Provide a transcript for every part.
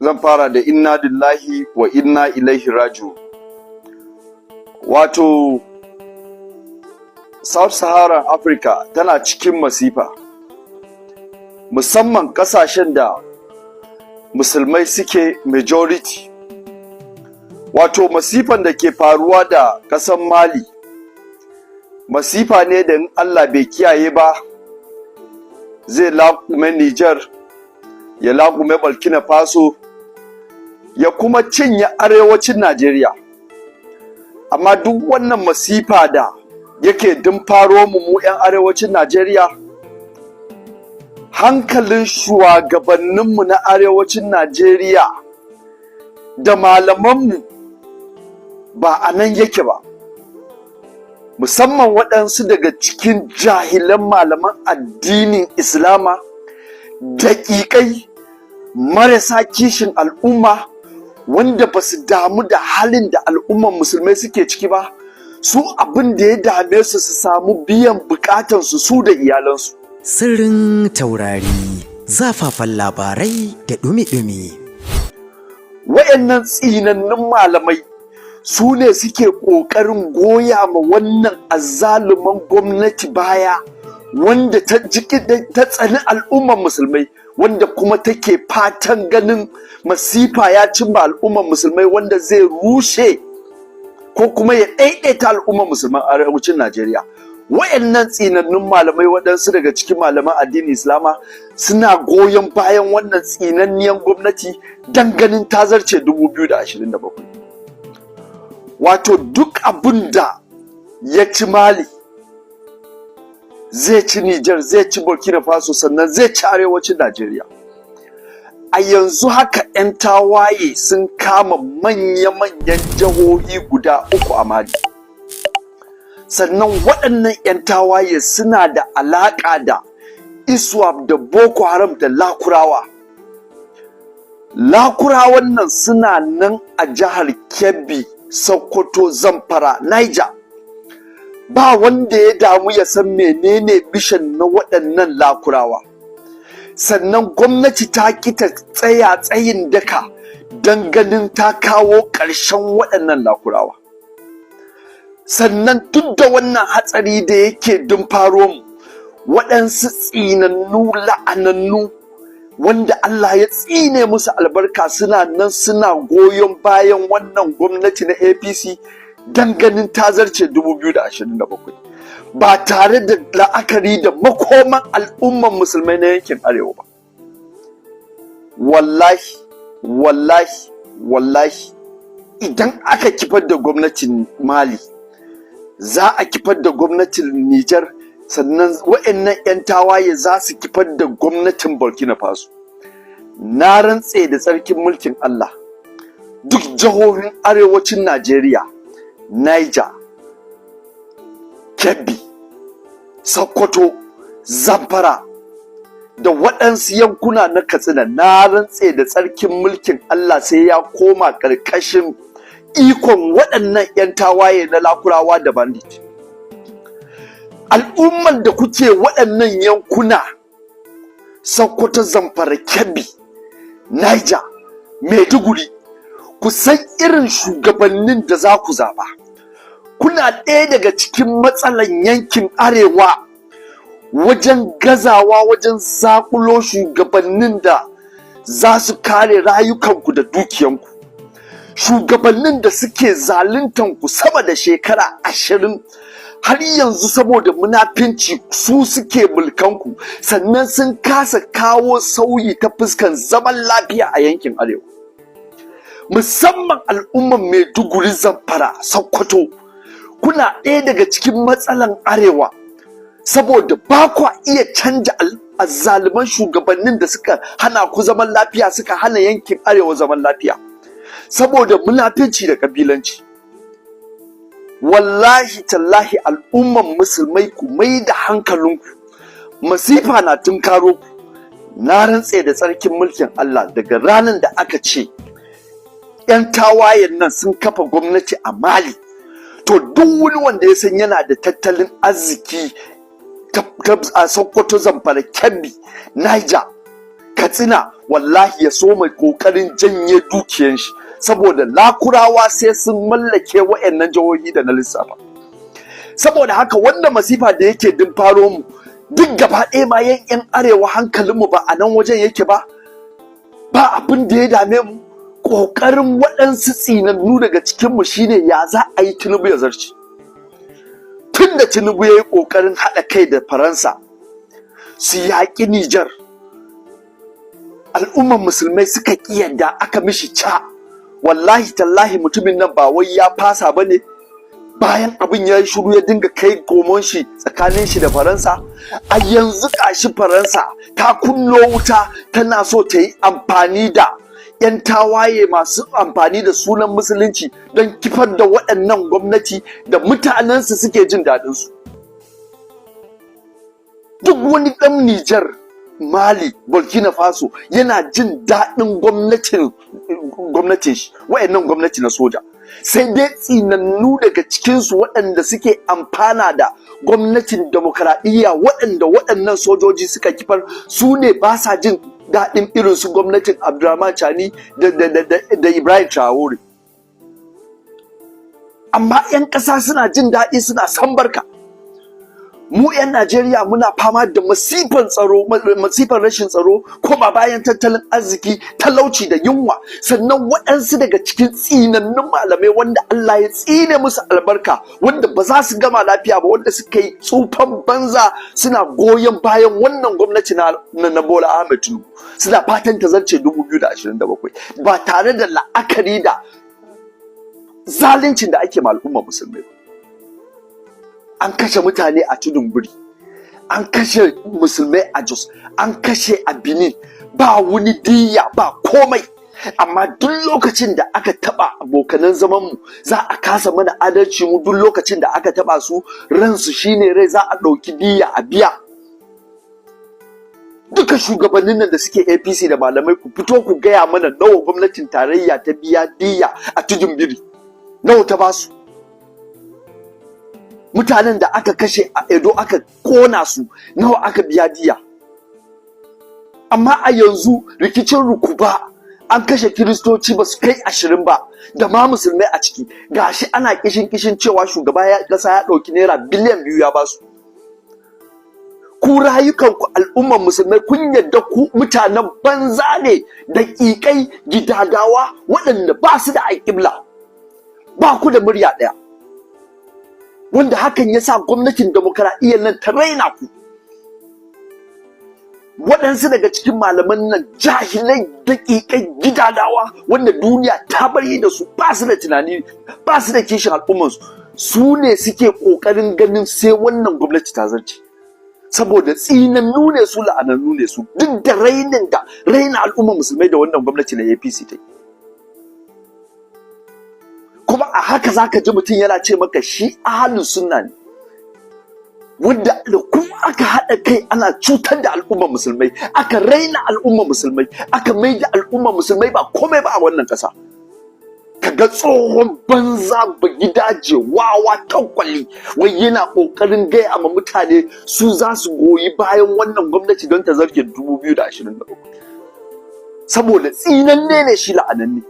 zan fara da inna lillahi wa inna ilaihi raji'un. Wato South Sahara Africa tana cikin masifa, musamman kasashen da musulmai suke majority. Wato masifan da ke faruwa da ƙasar Mali masifa ne da in Allah bai kiyaye ba zai laƙume Niger, ya laƙume Burkina Faso, ya kuma cinye arewacin Najeriya. Amma duk wannan masifa da yake faro mu 'yan arewacin Najeriya, hankalin shugabanninmu na arewacin Najeriya da malamanmu ba a nan yake ba, musamman waɗansu daga cikin jahilan malaman addinin Islama, daƙiƙai marasa kishin al'umma, wanda ba su damu da halin da al'umman musulmai suke ciki ba. Su abin da ya dame su su samu biyan bukatansu su da iyalansu. Sirrin taurari, zafafan labarai da ɗumi-ɗumi. Wayannan tsinannun malamai su ne suke ƙoƙarin goya ma wannan azzaluman gwamnati baya, wanda ta tsani al'umman musulmai, wanda kuma take fatan ganin masifa ya cimma al'umman musulmai, wanda zai rushe ko kuma ya ɗaiɗaita al'umman musulman arewacin Najeriya. Wayannan tsinannun malamai, waɗansu daga cikin malaman addinin Islama, suna goyon bayan wannan tsinanniyan gwamnati dan ganin ta zarce 2027. Wato duk abin da ya ci Mali zai ci Niger, zai ci Burkina Faso, sannan zai ci arewacin Najeriya. A yanzu haka 'yan tawaye sun kama manya-manyan jihohi guda 3 a Mali. Sannan waɗannan 'yan tawaye suna da alaƙa da ISWAP da Boko Haram da Lakurawa. Lakurawan nan suna nan a jihar Kebbi, Sokoto, Zamfara, Niger. Ba wanda ya damu ya san menene mission na waɗannan Lakurawa. Sannan gwamnati ta ki ta tsaya tsayin daka don ganin ta kawo ƙarshen waɗannan Lakurawa. Sannan duk da wannan hatsari da yake faro mu, waɗansu tsinannu la'anannu wanda Allah ya tsine musu albarka suna nan suna goyon bayan wannan gwamnati na APC don ganin ta zarce 2027. Ba tare da la'akari da makoman al'umman musulmai na yankin arewa ba. Wallahi idan aka kifar da gwamnatin Mali, za a kifar da gwamnatin Niger, sannan wa'annan 'yan tawaye za su kifar da gwamnatin Burkina Faso. Na rantse da tsarkin mulkin Allah, duk jihohin arewacin Najeriya, Niger, Kebbi, Sokoto, Zamfara da waɗansu yankuna na Katsina, na rantse da tsarkin mulkin Allah sai ya koma ƙarƙashin ikon waɗannan 'yan tawaye na Lakurawa da bandit. Al'umman da kuke waɗannan yankuna, Sokoto, Zamfara, Kebbi, Niger, Maiduguri, ku san irin shugabannin da za ku zaɓa. Kuna ɗaya daga cikin matsalan yankin arewa wajen gazawa wajen zaƙulo shugabannin da za su kare rayukanku da dukiyanku. Shugabannin da suke zaluntanku sama da shekara 20, har yanzu saboda munafinci su suke mulkanku, sannan sun kasa kawo sauyi ta fuskan zaman lafiya a yankin arewa. Musamman al'umman Maiduguri, Zamfara, Sokoto, kuna ɗaya daga cikin matsalan arewa saboda ba kwa iya canja azzaluman shugabannin da suka hana ku zaman lafiya, suka hana yankin arewa zaman lafiya, saboda munafinci da kabilanci. Wallahi tallahi al'umman musulmai, ku mai da hankalinku, masifa na tunkaro ku. Na rantse da tsarkin mulkin Allah, daga ranar da aka ce 'yan tawayen nan sun kafa gwamnati a Mali, to duk wani wanda ya san yana da tattalin arziki a Sokoto, Zamfara, Kebbi, Niger, Katsina, wallahi ya so mai kokarin janye dukiyan shi, saboda lakurawa sai sun mallake wa'annan jihohi da na lissafa. Saboda haka wannan masifa da yake din faro mu duk gaba ɗaya ma yan arewa hankalinmu ba a nan wajen yake ba abin da ya dame mu ƙoƙarin waɗansu tsinannu daga cikinmu shine ya za a yi Tinubu ya zarce. Tun da Tinubu ya yi ƙoƙarin haɗa kai da Faransa su yaƙi Nijar, al'ummar musulmai suka ƙi yadda aka mishi ca. Wallahi tallahi mutumin nan ba wai ya fasa ba ne, bayan abin ya yi shiru ya dinga kai gomon shi tsakanin shi da Faransa. A yanzu gashi Faransa ta kunno wuta, tana so ta yi amfani da 'yan tawaye masu amfani da sunan musulunci don kifar da waɗannan gwamnati da mutanensu suke jin daɗinsu. Duk wani ɗan Nijar, Mali, Burkina Faso yana jin daɗin gwamnatin shi, waɗannan gwamnati na soja. Sai dai tsinannu daga cikinsu waɗanda suke amfana da gwamnatin demokaradiyya waɗanda waɗannan sojoji suka kifar, su ne ba sa jin daɗin irin su gwamnatin Abdurrahman Chani da Ibrahim Traore. Amma 'yan ƙasa suna jin daɗi, suna san barka. Mu 'yan Najeriya muna fama da masifan rashin tsaro, koma bayan tattalin arziki, talauci da yunwa. Sannan waɗansu daga cikin tsinannun malamai wanda Allah ya tsine musu albarka, wanda ba za su gama lafiya ba, wanda suka yi tsufan banza, suna goyon bayan wannan gwamnati na Bola Ahmed Tinubu, suna fatan ta zarce 2027 ba tare da la'akari da zaluncin da ake ma al'ummar musulmai ba. An kashe mutane a Tudun Biri, an kashe musulmai a Jos, an kashe a Benin, ba wani diyya ba komai. Amma duk lokacin da aka taba abokanan zaman mu, za a kasa mana adalci. Mu duk lokacin da aka taba su, ransu shine rai, za a ɗauki diyya a biya. Duka shugabannin nan da suke APC da malamai, ku fito ku gaya mana nawa gwamnatin tarayya ta biya diyya a Tudun Biri, nawa ta basu? Mutanen da aka kashe a Edo aka kona su, nawa aka biya diya? Amma a yanzu rikicin Rukuba an kashe Kiristoci ba su kai 20 ba, da ma musulmai a ciki. Gashi ana kishin cewa shugaba ya kasa ya ɗauki naira biliyan 2 ya basu. Ku rayukanku al'ummar musulmai kun yadda ku mutanen banza ne, daƙiƙai, gidadawa waɗanda ba su da alƙibla, ba ku da murya ɗaya, wanda hakan ya sa gwamnatin demokaradiyyar nan ta raina ku. Waɗansu daga cikin malaman nan jahilai, daƙiƙai, gidadawa wanda duniya ta bari da su, ba su da tunani, ba su da kishin al'ummarsu, su ne suke ƙoƙarin ganin sai wannan gwamnati ta zarce. Saboda tsinannu ne su, la'anannu ne su, duk da raina al'ummar musulmai da wannan gwamnati na APC ta yi. Kuma a haka zaka ji mutum yana ce maka shi ahlus sunna ne, wanda da kuma aka haɗa kai ana cutar da al'ummar musulmai, aka raina al'ummar musulmai, aka maida al'ummar musulmai ba komai ba a wannan ƙasa. Kaga tsohon banza ba gidaje wawa tankwali wai yana ƙoƙarin gaya ma mutane su za su goyi bayan wannan gwamnati don ta zarge 2023, saboda tsinanne ne shi, la'ananne.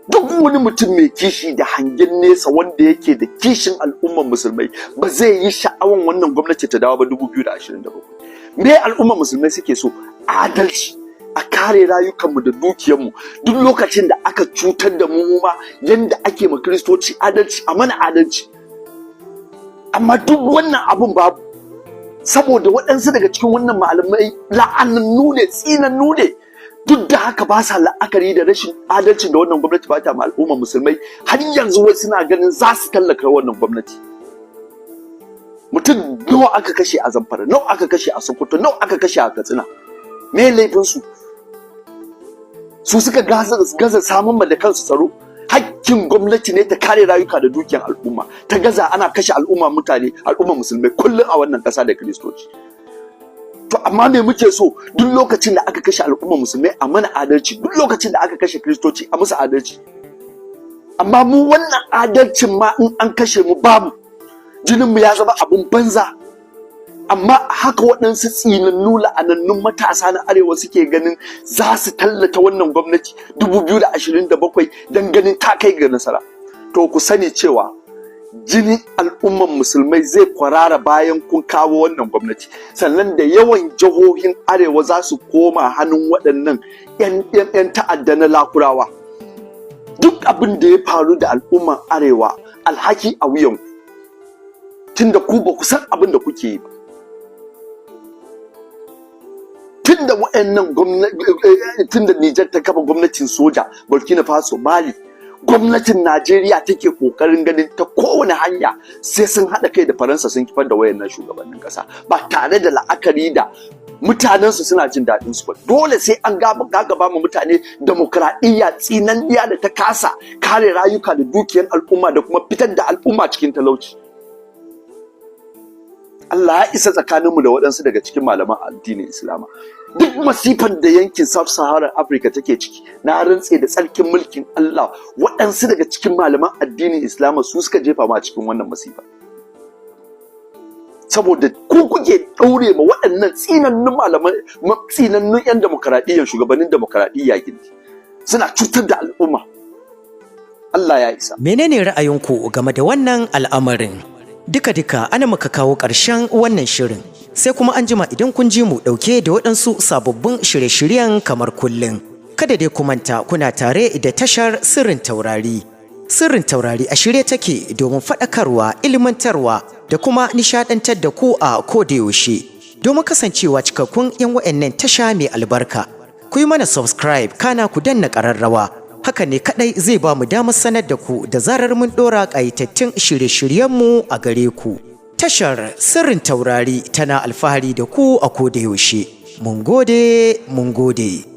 Duk wani mutum mai kishi da hangen nesa wanda yake da kishin al'ummar musulmai ba zai yi sha'awan wannan gwamnati ta dawo ba 2027. Me al'ummar musulmai suke so? Adalci, a kare rayukanmu da dukiyarmu. Duk lokacin da aka cutar da mu ma yanda ake ma Kiristoci adalci, a mana adalci. Amma duk wannan abun babu, saboda waɗansu daga cikin wannan malamai la'anannu ne, tsinannu ne. Duk da haka ba sa la'akari da rashin adalcin da wannan gwamnati ba ta ma al'ummar musulmai, har yanzu wai suna ganin za su tallaka wannan gwamnati. Mutum nawa aka kashe a Zamfara, nawa aka kashe a Sokoto, nawa aka kashe a Katsina? Me laifinsu? Su suka gaza samun da kansu tsaro? Hakkin gwamnati ne ta kare rayuka da dukiyar al'umma. Ta gaza ana kashe al'ummar musulmai kullum a wannan ƙasa da Kiristoci. To amma me muke so? Duk lokacin da aka kashe al'ummar musulmai a mana adalci, duk lokacin da aka kashe Kiristoci a musu adalci. Amma mu wannan adalcin ma in an kashe mu babu, jinin mu ya zama abun banza. amma haka waɗansu tsinannu la'anannun matasa na arewa suke ganin za su tallata wannan gwamnati 2027 don ganin ta kai ga nasara. To ku sani cewa jinin al'umman musulmai zai kwarara bayan kun kawo wannan gwamnati, sannan da yawan jihohin arewa za su koma hannun waɗannan 'yan ta'adda na lakurawa. Duk abin da ya faru da al'umman arewa alhaki a wuyanku, tunda ku ba ku san abin da kuke yi ba. Tunda tunda Nijar ta kafa gwamnatin soja, Burkina Faso, Mali, gwamnatin Najeriya take kokarin ganin ta kowane hanya sai sun haɗa kai da Faransa sun kifar da wayannan shugabannin ƙasa ba tare da la'akari da mutanensu suna jin daɗin su ba. Dole sai an gaba mu mutane demokradiyya tsinanniya da ta kasa kare rayuka da dukiyar al'umma da kuma fitar da al'umma cikin talauci. Allah ya isa tsakaninmu da waɗansu daga cikin malaman addinin Islama. Duk masifan da yankin South Sahara Africa take ciki, na rantse da tsarkin mulkin Allah, waɗansu daga cikin malaman addinin Islama su suka jefa ma cikin wannan masifa. Saboda ku kuke ɗaure ma waɗannan tsinannun 'yan demokaradiyya, shugabannin demokaradiyya gindi, suna cutar da al'umma. Allah ya isa. Menene ra'ayinku game da wannan al'amarin? Duka-duka ana muka kawo ƙarshen wannan shirin, sai kuma an jima idan kun ji mu ɗauke da waɗansu sababbin shirye-shiryen kamar kullum. Kada dai ku manta kuna tare da tashar Sirrin Taurari. Sirrin Taurari a shirye take domin faɗakarwa, ilmantarwa da kuma nishaɗantar da ku a kodayaushe. Domin kasancewa cikakkun 'yan wa'annan tasha mai albarka, ku yi mana subscribe kana ku danna ƙararrawa. Haka ne kaɗai zai ba mu damar sanar da ku da zarar mun ɗora ƙayatattun shirye-shiryenmu a gare ku. Tashar Sirrin Taurari tana alfahari da ku a kodayaushe. Mun gode, mun gode.